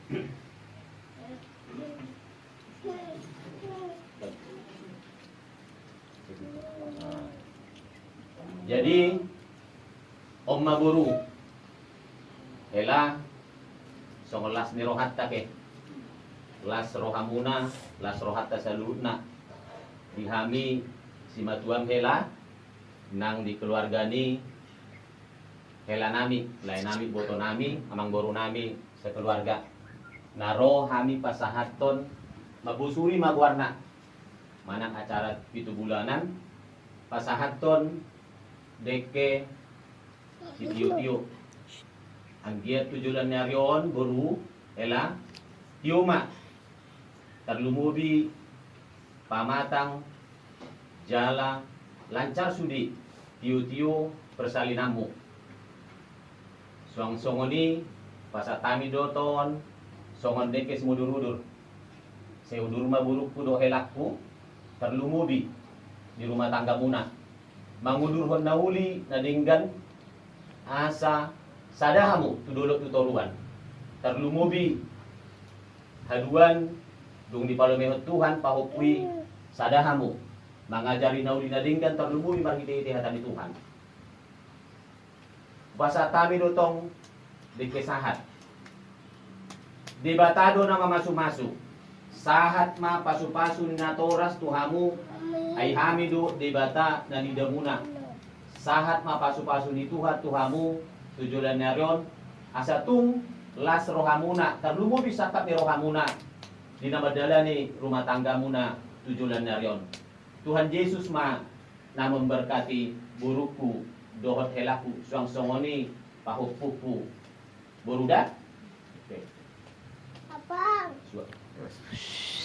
Jadi Omma Guru ela songolas ni rohat take las rohamuna las rohatta saludna dihami si matuam hela nang di keluarga ni hela nami lain nami boto nami amang boru nami sekeluarga naro hami pasahaton mabusuri magwarna manang acara 7 bulanan pasahaton deke si tiyo-tiyo ang giat tujulan naryon boru ela tiuma terlumubi pamatang jala lancar sudi tiyo-tiyo persalinamu suang songoni pasatami doton songon deke semudur-udur seudur maburuk kudo helakku terlumubi di rumah tangga muna mangudur hon nauli nadinggan asa sadahamu tudulok tutoruan terlumubi haduan dung di palomehot Tuhan pahukwi sadahamu mangajari nauli nadinggan terlumubi marhide hatani Tuhan basa tami dotong dikesahat debatado na mamasu-masu sahat ma pasu-pasu ni natoras tuhamu ay hamidu debata na nidamuna sahat ma pasu-pasu ni Tuhan tuhamu tujulan naryon asatung las rohamuna terlumubi sakap ni rohamuna dinamadala ni rumah tangga muna tujulan naryon Tuhan Yesus ma na memberkati buruku dohot helaku suang songoni pahupupu boruda oke Apa?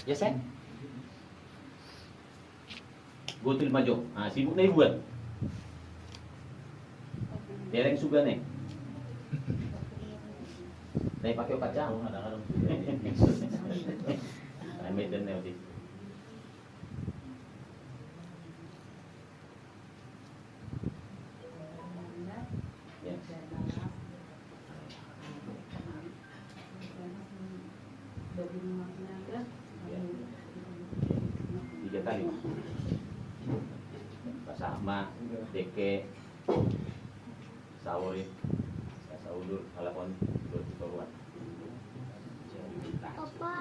ya sen gotul majo sibuk na ibuan dereng suga nih Dahil pakai opat jam, ada-ada. Ay, may dan na yun. Tiga kali. Pasama, deke, sawori, saudur, alakon, turuan. Apa?